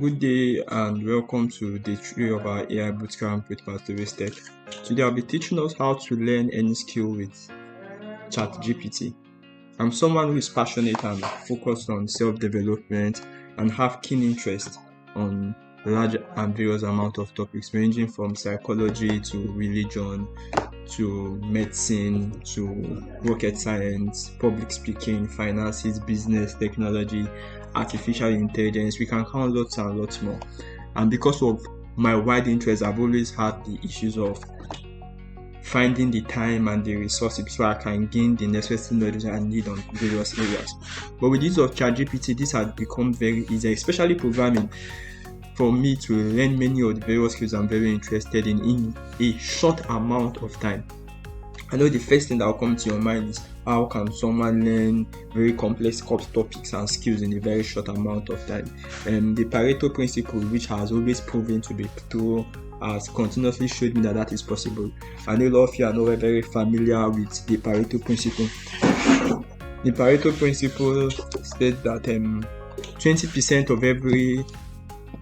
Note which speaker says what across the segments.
Speaker 1: Good day and welcome to day 3 of our AI Bootcamp with Pastor Tech. Today I'll be teaching us how to learn any skill with ChatGPT. I'm someone who is passionate and focused on self-development and have keen interest on large and various amount of topics ranging from psychology to religion to medicine to rocket science, public speaking, finances, business, technology, artificial intelligence. We can count lots and lots more. And because of my wide interest, I've always had the issues of finding the time and the resources so I can gain the necessary knowledge I need on various areas. But with the use of ChatGPT, this has become very easy, especially programming, for me to learn many of the various skills I'm very interested in a short amount of time. I know the first thing that will come to your mind is how can someone learn very complex topics and skills in a very short amount of time. The Pareto principle, which has always proven to be true, has continuously showed me that is possible. I know a lot of you are not very familiar with the Pareto principle. The Pareto principle states that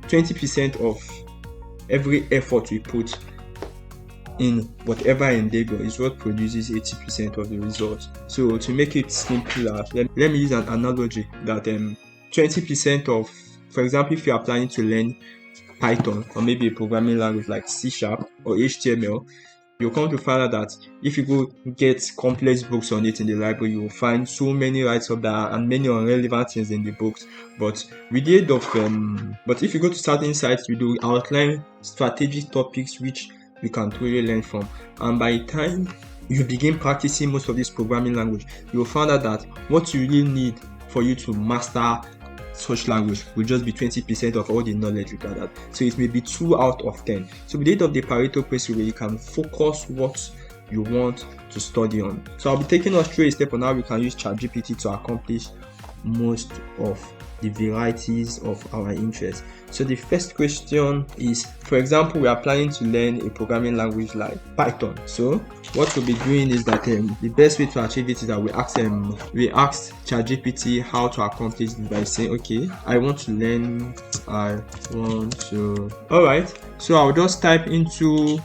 Speaker 1: 20% of every effort we put in whatever endeavor is what produces 80% of the results. So to make it simpler, let me use an analogy that 20% of, for example, if you are planning to learn Python or maybe a programming language like C# or HTML, you'll come to find out that if you go get complex books on it in the library, you will find so many write-ups and many irrelevant things in the books. But with the aid of but if you go to certain sites, you do outline strategic topics which you can truly learn from. And by the time you begin practicing most of this programming language, you will find out that what you really need for you to master such language will just be 20% of all the knowledge you gathered. So it may be 2 out of 10. So with the aid of the Pareto principle, you can focus what you want to study on. So I'll be taking us through a step on how we can use ChatGPT to accomplish most of the varieties of our interests. So the first question is, for example, we are planning to learn a programming language like Python. So what we'll be doing is that the best way to achieve it is that we ask ChatGPT how to accomplish this by saying, okay, alright, so I'll just type into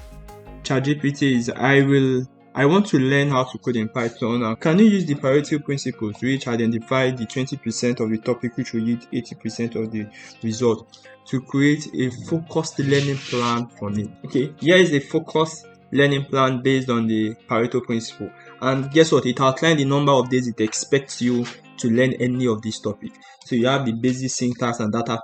Speaker 1: ChatGPT I want to learn how to code in Python. Can you use the Pareto principles which identify the 20% of the topic which will yield 80% of the result to create a focused learning plan for me? Okay, here is a focused learning plan based on the Pareto principle. And guess what? It outlines the number of days it expects you to learn any of these topics. So you have the basic syntax and data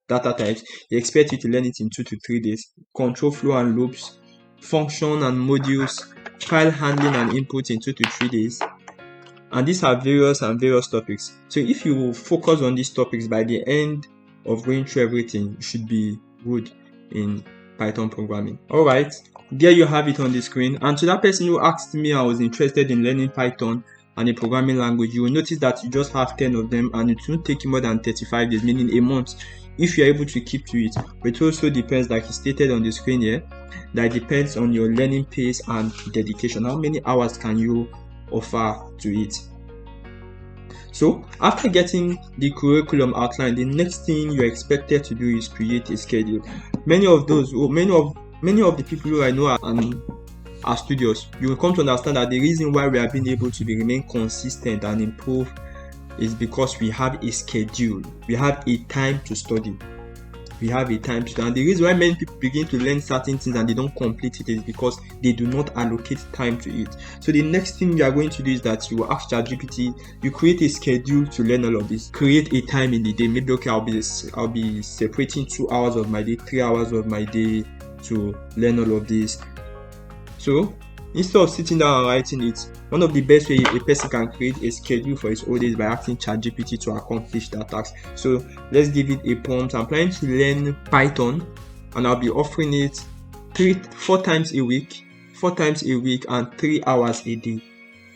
Speaker 1: types. They expect you to learn it in 2 to 3 days. Control flow and loops, function and modules, file handling and input in 2 to 3 days. And these are various topics. So if you focus on these topics, by the end of going through everything, you should be good in Python programming. Alright, there you have it on the screen. And to that person who asked me I was interested in learning Python and a programming language, you will notice that you just have 10 of them and it won't take you more than 35 days, meaning a month, if you're able to keep to it. But it also depends, like it's stated on the screen here, that depends on your learning pace and dedication. How many hours can you offer to it? So after getting the curriculum outlined, the next thing you're expected to do is create a schedule. Many of the people who I know are studious. You will come to understand that the reason why we have been able to remain consistent and improve is because we have a schedule. We have a time to study. And the reason why many people begin to learn certain things and they don't complete it is because they do not allocate time to it. So the next thing you are going to do is that you will ask ChatGPT, you create a schedule to learn all of this. Create a time in the day. Maybe okay, I'll be separating 2 hours of my day, 3 hours of my day to learn all of this. So instead of sitting down and writing it, one of the best ways a person can create a schedule for his whole day is by asking ChatGPT to accomplish that task. So let's give it a prompt. I'm planning to learn Python and I'll be offering it 4 times a week and 3 hours a day.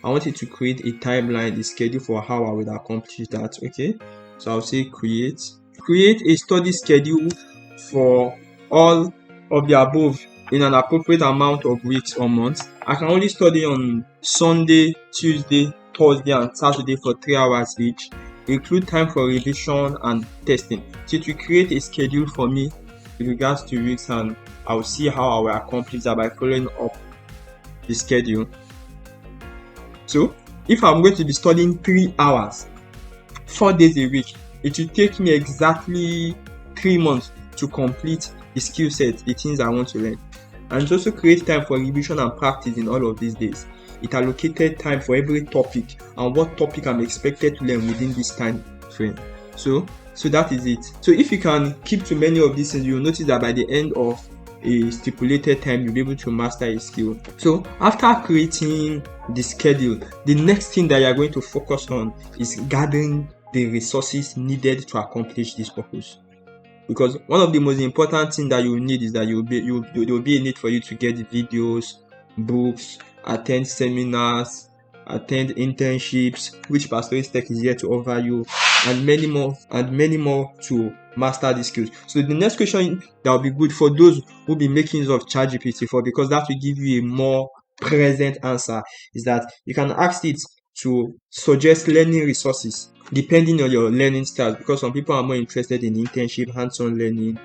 Speaker 1: I want it to create a timeline, a schedule for how I will accomplish that. Okay, so I'll say create a study schedule for all of the above in an appropriate amount of weeks or months. I can only study on Sunday, Tuesday, Thursday, and Saturday for 3 hours each. include time for revision and testing. So it will create a schedule for me with regards to weeks, and I'll see how I will accomplish that by following up the schedule. So if I'm going to be studying 3 hours 4 days a week, it will take me exactly 3 months to complete the skill set, the things I want to learn. And it also creates time for revision and practice in all of these days. It allocated time for every topic and what topic I'm expected to learn within this time frame. So that is it. So if you can keep to many of these things, you'll notice that by the end of a stipulated time, you'll be able to master a skill. So after creating the schedule, the next thing that you're going to focus on is gathering the resources needed to accomplish this purpose. Because one of the most important things that you will need is that there will be a need for you to get videos, books, attend seminars, attend internships, which Pastorate Tech is here to offer you, and many more to master these skills. So the next question that will be good for those who will be making use of ChatGPT for, because that will give you a more present answer, is that you can ask it to suggest learning resources depending on your learning style, because some people are more interested in internship, hands-on learning,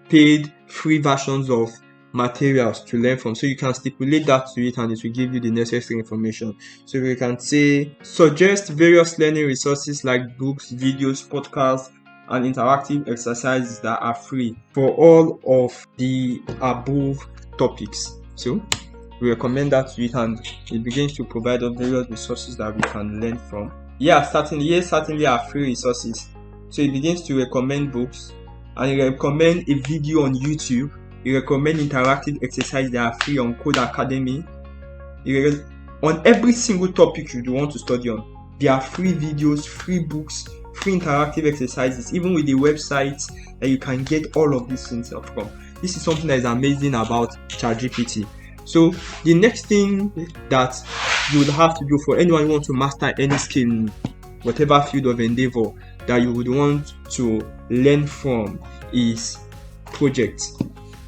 Speaker 1: paid free versions of materials to learn from. So you can stipulate that to it and it will give you the necessary information. So we can say suggest various learning resources like books, videos, podcasts, and interactive exercises that are free for all of the above topics. So we recommend that to it, and it begins to provide us various resources that we can learn from. Certainly are free resources. So it begins to recommend books, and it recommend a video on YouTube. It recommend interactive exercises that are free on Code Academy. On every single topic you want to study on, there are free videos, free books, free interactive exercises, even with the websites that you can get all of these things from. This is something that is amazing about ChatGPT. So the next thing that you would have to do for anyone who wants to master any skill in whatever field of endeavor that you would want to learn from is projects.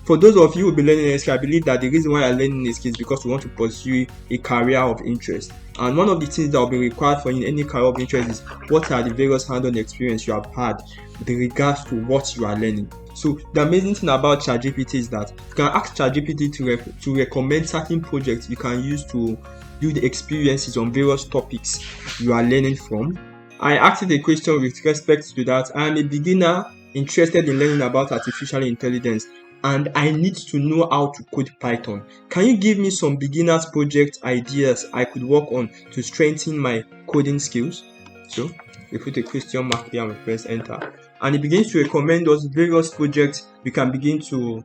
Speaker 1: For those of you who will be learning a skill, I believe that the reason why you're learning a skill is because you want to pursue a career of interest. And one of the things that will be required for you in any career of interest is what are the various hands-on experience you have had with regards to what you are learning. So the amazing thing about ChatGPT is that you can ask ChatGPT to recommend certain projects you can use to build experiences on various topics you are learning from. I asked it a question with respect to that. I am a beginner interested in learning about artificial intelligence, and I need to know how to code Python. Can you give me some beginners project ideas I could work on to strengthen my coding skills? So we put a question mark here and we press enter, and it begins to recommend us various projects we can begin to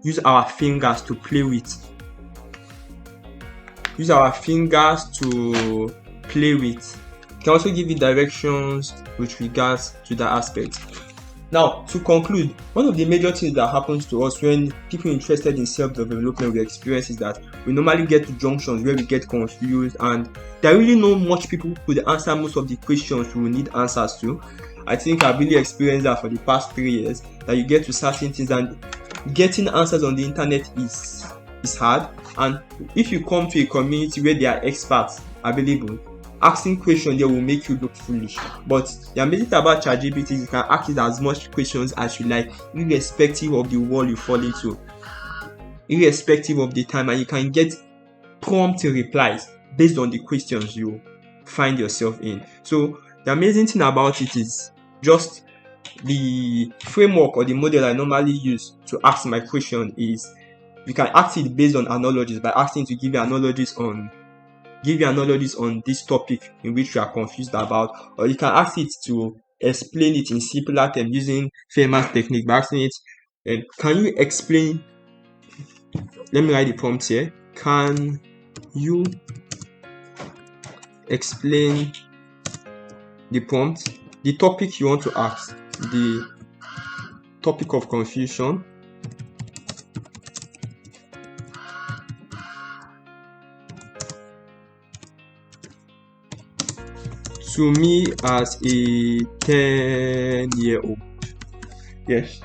Speaker 1: use our fingers to play with. You can also give you directions with regards to that aspect. Now, to conclude, one of the major things that happens to us when people interested in self-development we experience is that we normally get to junctions where we get confused, and there are really not much people who could answer most of the questions we will need answers to. I think I've really experienced that for the past 3 years, that you get to certain things and getting answers on the internet is hard. And if you come to a community where there are experts available, asking questions there will make you look foolish. But the amazing thing about ChatGPT is you can ask it as much questions as you like, irrespective of the wall you fall into, irrespective of the time, and you can get prompt replies based on the questions you find yourself in. So the amazing thing about it is just the framework or the model I normally use to ask my question is you can ask it based on analogies, by asking to give you analogies on this topic in which you are confused about, or you can ask it to explain it in simpler terms using famous technique by asking it, can you explain, let me write the prompt here, can you explain the prompt, the topic you want to ask, the topic of confusion, to me as a 10-year-old. Yes.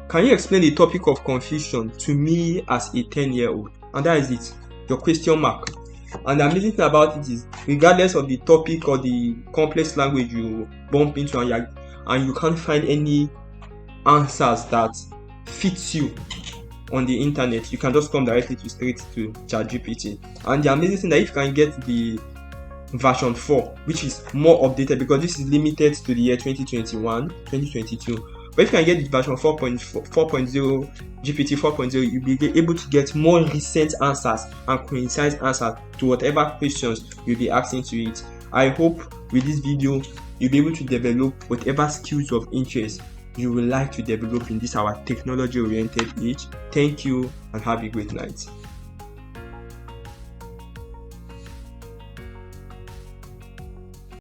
Speaker 1: Can you explain the topic of confusion to me as a 10-year-old? And that is it. Your question mark. And the amazing thing about it is, regardless of the topic or the complex language you bump into, and you can't find any answers that fits you on the internet, you can just come directly straight to ChatGPT. And the amazing thing that if you can get the version 4, which is more updated, because this is limited to the year 2021, 2022. But if you can get the version 4.0, GPT 4.0, you'll be able to get more recent answers and concise answers to whatever questions you'll be asking to it. I hope with this video, you'll be able to develop whatever skills of interest you would like to develop in this our technology-oriented age. Thank you and have a great night.